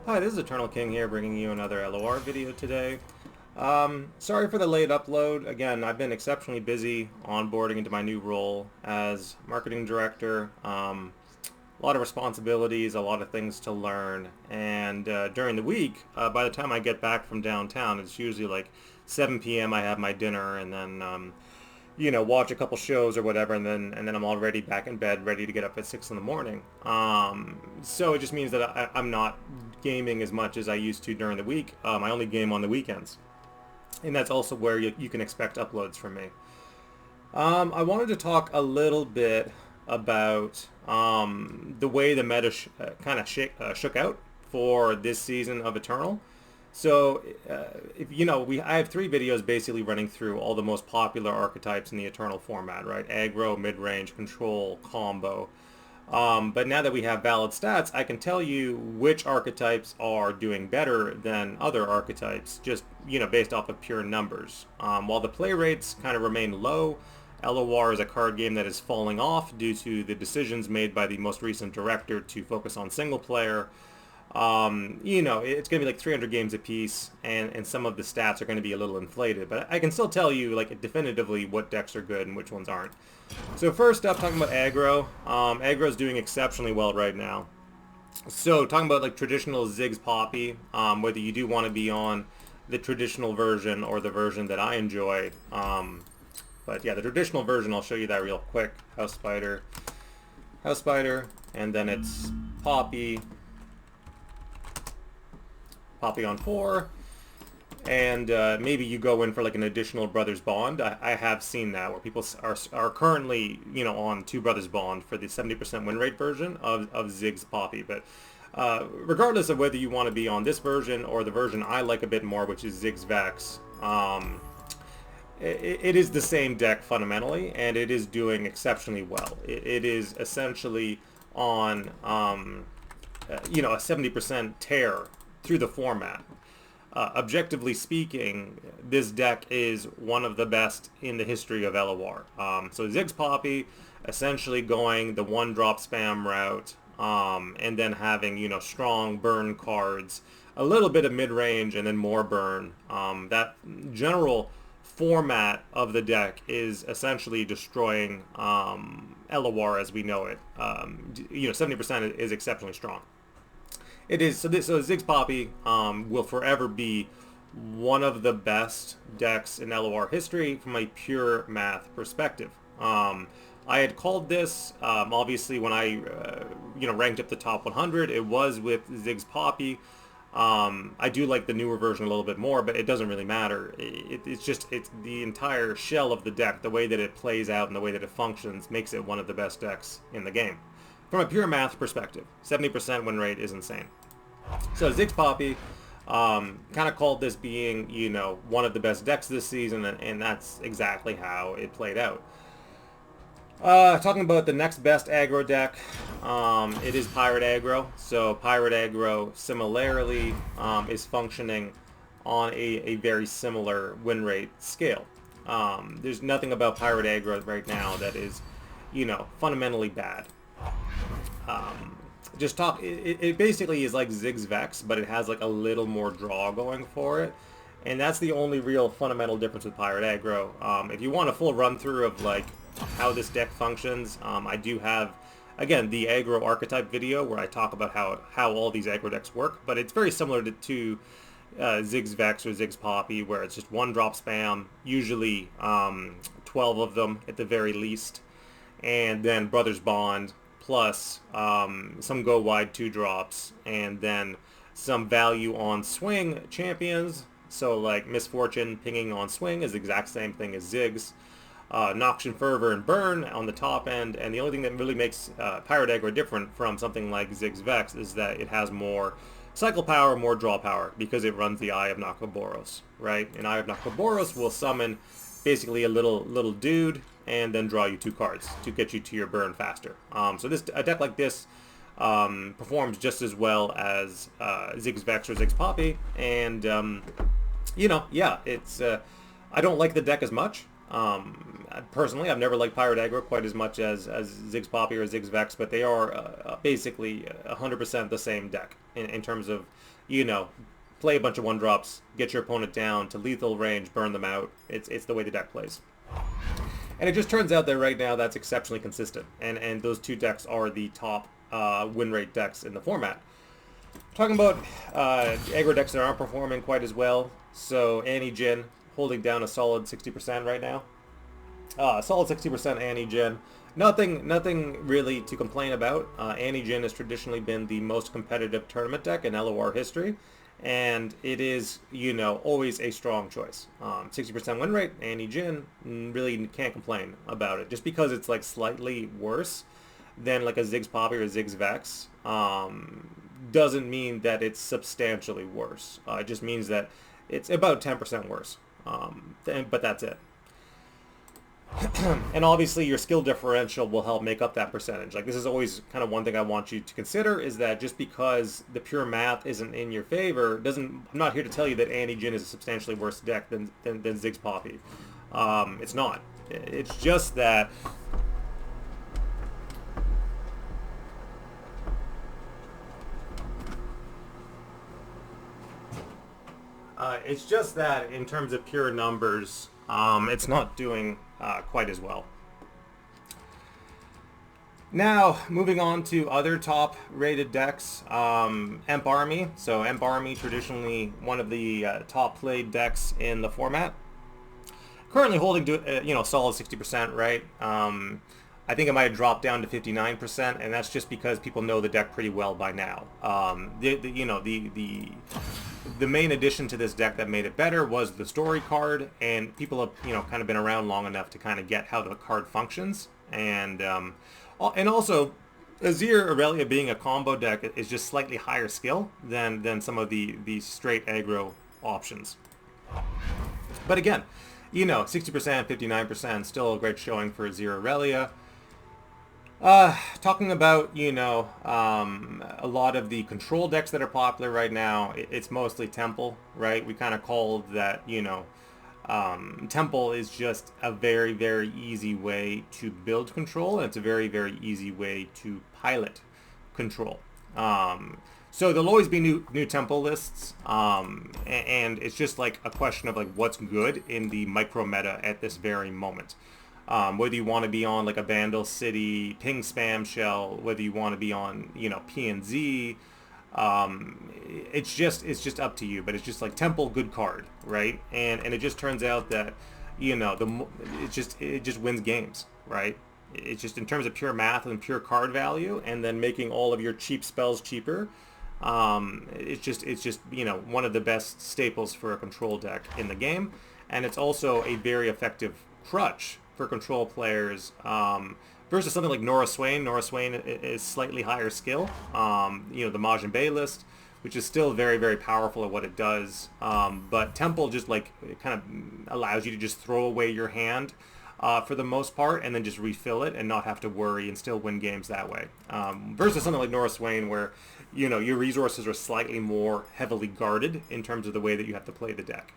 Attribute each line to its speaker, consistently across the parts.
Speaker 1: Hi, this is Eternal King here, bringing you another LOR video today. Sorry for the late upload. Again, I've been exceptionally busy onboarding into my new role as marketing director. A lot of responsibilities, a lot of things to learn, and during the week, by the time I get back from downtown, it's usually like 7 p.m. I have my dinner, and then watch a couple shows or whatever, and then I'm already back in bed, ready to get up at 6 in the morning. So it just means that I'm not gaming as much as I used to during the week. I only game on the weekends, and that's also where you can expect uploads from me. I wanted to talk a little bit about the way the meta kind of shook out for this season of Eternal. So, if I have three videos basically running through all the most popular archetypes in the Eternal format, right? Aggro, mid-range, control, combo. But now that we have valid stats, I can tell you which archetypes are doing better than other archetypes, just, based off of pure numbers. While the play rates kind of remain low, LOR is a card game that is falling off due to the decisions made by the most recent director to focus on single player. It's going to be like 300 games apiece, and some of the stats are going to be a little inflated. But I can still tell you, like, definitively what decks are good and which ones aren't. So first up, talking about aggro. Aggro is doing exceptionally well right now. So talking about, like, traditional Ziggs Poppy, whether you do want to be on the traditional version or the version that I enjoy. But yeah, the traditional version, I'll show you that real quick. House Spider, and then it's Poppy on 4, and maybe you go in for like an additional Brothers Bond. I have seen that where people are currently on 2 Brothers Bond for the 70% win rate version of Ziggs Poppy. But regardless of whether you want to be on this version or the version I like a bit more, which is Ziggs Vex, it is the same deck fundamentally, and it is doing exceptionally well. It is essentially on a 70% tear through the format. Objectively speaking, this deck is one of the best in the history of LOR. So Ziggs Poppy, essentially going the 1-drop spam route, and then having strong burn cards, a little bit of mid-range, and then more burn. That general format of the deck is essentially destroying LOR as we know it. 70% is exceptionally strong. It is so Ziggs Poppy will forever be one of the best decks in LOR history from a pure math perspective. I had called this obviously when I ranked up the top 100. It was with Ziggs Poppy. I do like the newer version a little bit more, but it doesn't really matter. It's the entire shell of the deck, the way that it plays out and the way that it functions makes it one of the best decks in the game. From a pure math perspective, 70% win rate is insane. So Ziggs Poppy, kind of called this being, one of the best decks this season, and that's exactly how it played out. Talking about the next best aggro deck, it is Pirate Aggro. So Pirate Aggro similarly is functioning on a very similar win rate scale. There's nothing about Pirate Aggro right now that is, fundamentally bad. It basically is like Ziggs Vex, but it has like a little more draw going for it, and that's the only real fundamental difference with Pirate Aggro. If you want a full run through of like how this deck functions, I do have, again, the aggro archetype video where I talk about how all these aggro decks work, but it's very similar to Ziggs Vex or Ziggs Poppy, where it's just 1-drop spam, usually 12 of them at the very least, and then Brothers Bond, plus some go wide 2-drops, and then some value on swing champions. So like Misfortune pinging on swing is the exact same thing as Ziggs. Noxian Fervor and Burn on the top end, and the only thing that really makes Pirate Aggro different from something like Ziggs Vex is that it has more cycle power, more draw power, because it runs the Eye of Nakaboros, right? And Eye of Nakaboros will summon basically a little dude and then draw you 2 cards to get you to your burn faster. So a deck like this performs just as well as Ziggs Vex or Ziggs Poppy, and it's I don't like the deck as much. Personally, I've never liked Pirate Aggro quite as much as Ziggs Poppy or Ziggs Vex, but they are basically 100% the same deck in terms of, you know, play a bunch of 1-drops, get your opponent down to lethal range, burn them out. It's the way the deck plays. And it just turns out that right now that's exceptionally consistent. And those two decks are the top win rate decks in the format. Talking about aggro decks that aren't performing quite as well. So Annie Jin holding down a solid 60% right now. Solid 60% Annie Jin. Nothing really to complain about. Annie Jin has traditionally been the most competitive tournament deck in LOR history. And it is, you know, always a strong choice. 60% win rate, Annie Jin, really can't complain about it. Just because it's like slightly worse than like a Ziggs Poppy or Ziggs Vex, doesn't mean that it's substantially worse. It just means that it's about 10% worse. But that's it. And obviously your skill differential will help make up that percentage. Like, this is always kind of one thing I want you to consider, is that just because the pure math isn't in your favor, I'm not here to tell you that Annie Jin is a substantially worse deck than Ziggs Poppy. It's not. It's just that in terms of pure numbers, it's not doing quite as well. Now, moving on to other top-rated decks, Emp Army. So Emp Army, traditionally one of the top-played decks in the format. Currently holding to solid 60%, right? I think it might have dropped down to 59%, and that's just because people know the deck pretty well by now. The main addition to this deck that made it better was the story card, and people have kind of been around long enough to kind of get how the card functions, and also Azir Aurelia being a combo deck is just slightly higher skill than some of the straight aggro options. But again, 60%, 59%, still a great showing for Azir Aurelia. Talking about, a lot of the control decks that are popular right now, it's mostly Temple, right? We kind of called that, Temple is just a very, very easy way to build control, and it's a very, very easy way to pilot control. So there'll always be new Temple lists, and it's just like a question of like what's good in the micro meta at this very moment. Whether you want to be on like a Vandal City ping spam shell, whether you want to be on PNZ, it's just up to you. But it's just like Temple, good card, right? And it just turns out that it just wins games, right? It's just in terms of pure math and pure card value, and then making all of your cheap spells cheaper. It's just one of the best staples for a control deck in the game, and it's also a very effective crutch for control players versus something like Nora Swain. Nora Swain is slightly higher skill. The Majin Bay list, which is still very, very powerful at what it does. But Temple just like it kind of allows you to just throw away your hand for the most part, and then just refill it and not have to worry and still win games that way. Versus something like Nora Swain, where your resources are slightly more heavily guarded in terms of the way that you have to play the deck.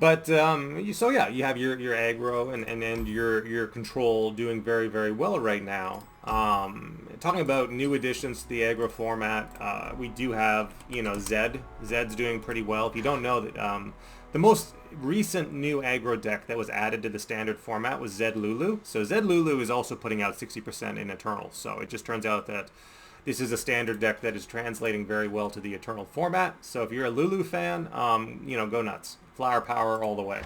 Speaker 1: But you have your aggro and your control doing very, very well right now. Talking about new additions to the aggro format, we do have Zed. Zed's doing pretty well. If you don't know that, the most recent new aggro deck that was added to the standard format was Zed Lulu. So Zed Lulu is also putting out 60% in Eternal. So it just turns out that this is a standard deck that is translating very well to the Eternal format. So if you're a Lulu fan, go nuts. Flower power all the way.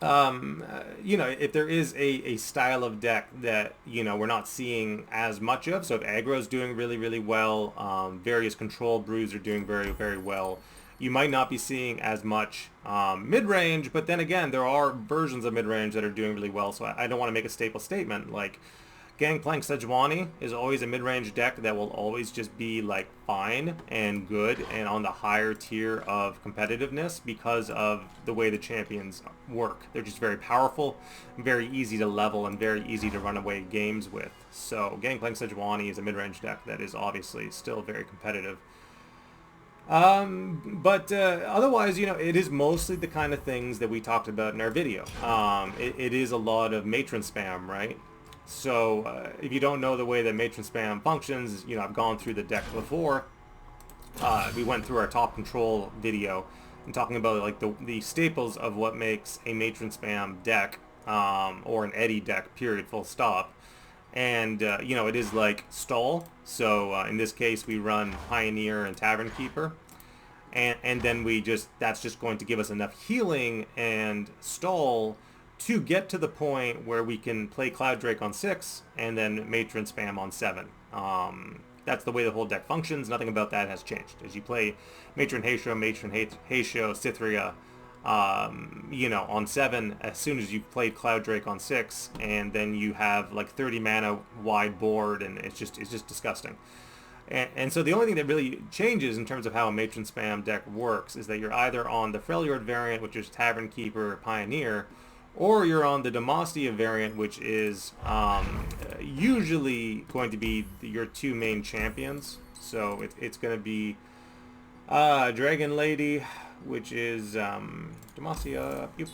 Speaker 1: If there is a style of deck that, we're not seeing as much of, so if aggro is doing really, really well, various control brews are doing very, very well, you might not be seeing as much mid-range, but then again, there are versions of mid-range that are doing really well, so I don't want to make a staple statement. Like, Gangplank Sejuani is always a mid-range deck that will always just be like fine and good and on the higher tier of competitiveness because of the way the champions work. They're just very powerful, very easy to level, and very easy to run away games with. So Gangplank Sejuani is a mid-range deck that is obviously still very competitive. But otherwise, it is mostly the kind of things that we talked about in our video. It is a lot of matron spam, right? So if you don't know the way that matron spam functions, I've gone through the deck before. We went through our top control video and talking about like the staples of what makes a matron spam deck, or an Eddie deck, period, full stop. And it is like stall. So in this case, we run Pioneer and Tavern Keeper, and then that's just going to give us enough healing and stall to get to the point where we can play Cloud Drake on 6 and then Matron Spam on 7. That's the way the whole deck functions. Nothing about that has changed. As you play Matron Haysho, Cythria, on 7, as soon as you've played Cloud Drake on 6, and then you have like 30 mana wide board, and it's just disgusting. And so the only thing that really changes in terms of how a Matron Spam deck works is that you're either on the Freljord variant, which is Tavern Keeper or Pioneer, or you're on the Demacia variant, which is usually going to be your two main champions. So it's going to be Dragon Lady, which is Demacia. Yep.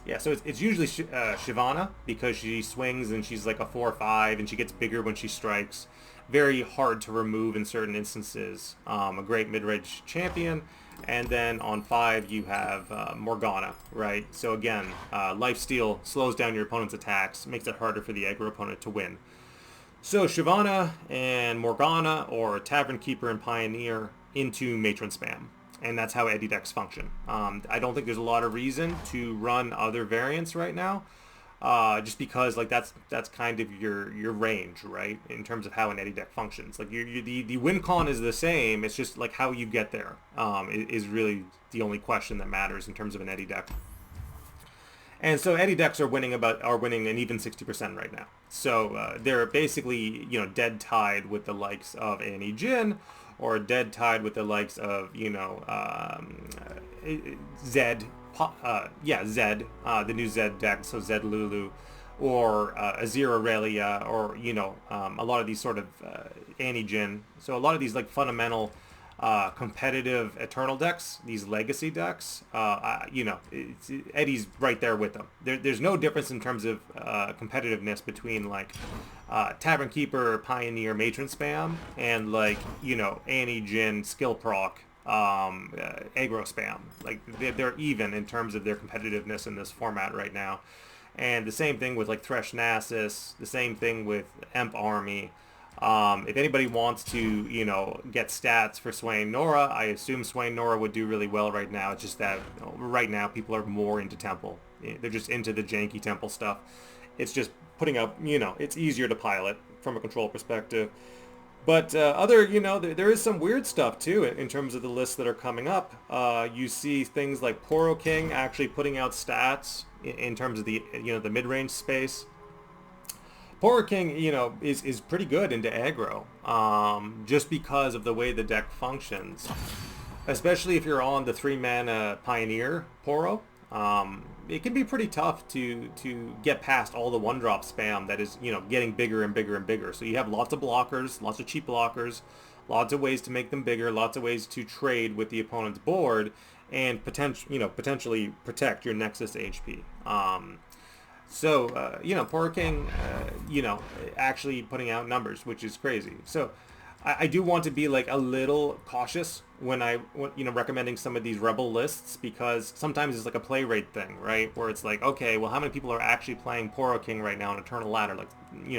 Speaker 1: Yeah, so it's usually Shyvana, because she swings and she's like a 4/5, and she gets bigger when she strikes. Very hard to remove in certain instances. A great mid-range champion. And then on 5 you have Morgana, right? So again, lifesteal slows down your opponent's attacks, makes it harder for the aggro opponent to win. So Shyvana and Morgana, or Tavern Keeper and Pioneer, into Matron Spam. And that's how Eddie decks function. I don't think there's a lot of reason to run other variants right now, just because like that's kind of your range, right, in terms of how an Eddie deck functions. Like the win con is the same. It's just like how you get there is really the only question that matters in terms of an Eddie deck. And so Eddie decks are winning an even 60% right now. So they're basically dead tied with the likes of Annie Jin, or dead tied with the likes of Zed, Zed, the new Zed deck, so Zed Lulu, or Azir Aurelia, or a lot of these sort of Annie Jin. So a lot of these like fundamental competitive Eternal decks, these legacy decks, Eddie's right there with them. There's no difference in terms of competitiveness between like Tavern Keeper, Pioneer, Matron Spam, and like Annie Jin, Skill Proc, aggro spam. Like they're even in terms of their competitiveness in this format right now. And the same thing with like Thresh Nasus, the same thing with Emp Army. If anybody wants to, get stats for Swain Nora, I assume Swain Nora would do really well right now. It's just that right now people are more into Temple. They're just into the janky Temple stuff. It's just putting up, it's easier to pilot from a control perspective. But there is some weird stuff too in terms of the lists that are coming up. You see things like Poro King actually putting out stats in terms of the the mid-range space. Poro King, is pretty good into aggro, just because of the way the deck functions. Especially if you're on the 3-mana Pioneer Poro, it can be pretty tough to get past all the 1-drop spam that is, getting bigger and bigger and bigger. So you have lots of blockers, lots of cheap blockers, lots of ways to make them bigger, lots of ways to trade with the opponent's board, and potentially protect your Nexus HP. So, Poro King, actually putting out numbers, which is crazy. So I do want to be like a little cautious when recommending some of these Rebel lists, because sometimes it's like a play rate thing, right? Where it's like, okay, well, how many people are actually playing Poro King right now on Eternal Ladder? Like,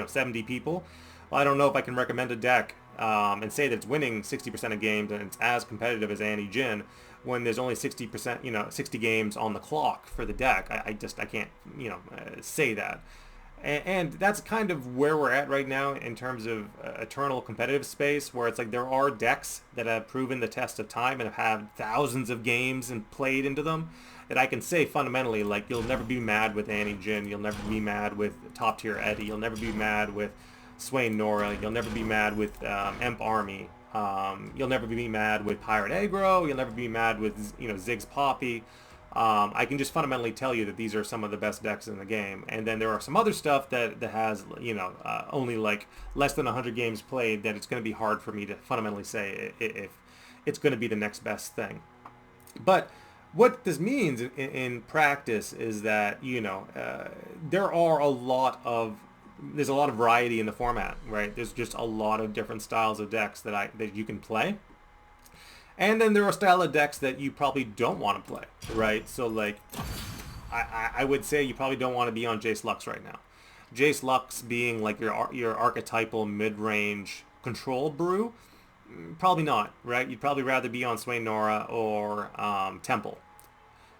Speaker 1: 70 people? Well, I don't know if I can recommend a deck and say that it's winning 60% of games and it's as competitive as Annie Jin, when there's only 60%, 60 games on the clock for the deck. I can't, say that. And that's kind of where we're at right now in terms of eternal competitive space, where it's like there are decks that have proven the test of time and have had thousands of games and played into them, that I can say fundamentally, like, you'll never be mad with Annie Jin, you'll never be mad with top tier Eddie, you'll never be mad with Swain Nora, you'll never be mad with Emp Army. You'll never be mad with Pirate Aggro. You'll never be mad with Ziggs Poppy. I can just fundamentally tell you that these are some of the best decks in the game. And then there are some other stuff that has, only like less than 100 games played that it's going to be hard for me to fundamentally say if it's going to be the next best thing. But what this means in practice is that, there are there's a lot of variety in the format, right? There's just a lot of different styles of decks that you can play. And then there are style of decks that you probably don't want to play, right? So like, I would say you probably don't want to be on Jace Lux right now. Jace Lux being like your archetypal mid-range control brew, probably not, right? You'd probably rather be on Swain Nora or Temple.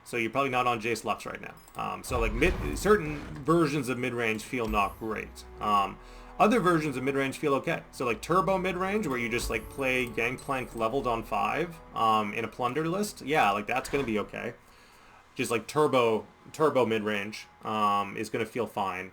Speaker 1: So you're probably not on Jace Lux right now. So like certain versions of mid-range feel not great. Other versions of mid-range feel okay. So like Turbo mid-range, where you just like play Gangplank leveled on 5 in a Plunder list, yeah, like that's going to be okay. Just like Turbo mid-range is going to feel fine.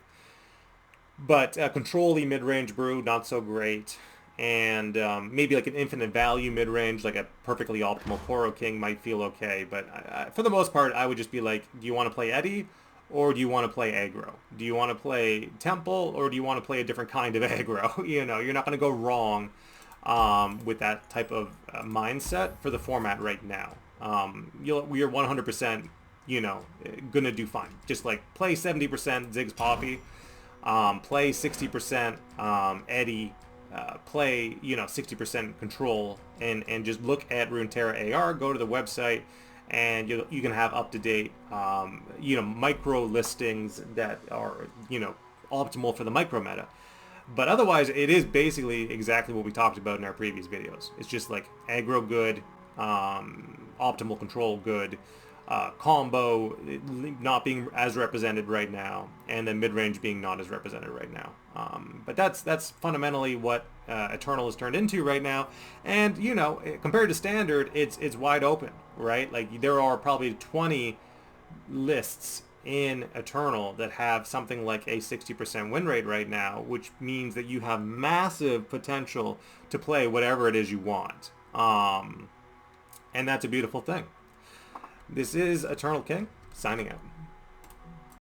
Speaker 1: But Control-y mid-range brew, not so great. And maybe like an infinite value mid-range, like a perfectly optimal Poro King might feel okay. But for the most part, I would just be like, do you want to play Eddie? Or do you want to play aggro? Do you want to play Temple, or do you want to play a different kind of aggro? You're not going to go wrong with that type of mindset for the format right now. We are 100%, going to do fine. Just like play 70% Ziggs Poppy, play 60% Eddie, play 60% Control, and just look at Runeterra AR. Go to the website. And you can have up-to-date, micro listings that are, optimal for the micro meta. But otherwise, it is basically exactly what we talked about in our previous videos. It's just like aggro good, optimal control good, combo not being as represented right now, and then mid-range being not as represented right now. But that's fundamentally what Eternal has turned into right now. And compared to Standard, it's wide open, right? Like there are probably 20 lists in Eternal that have something like a 60% win rate right now, which means that you have massive potential to play whatever it is you want. And that's a beautiful thing. This is Eternal King, signing out.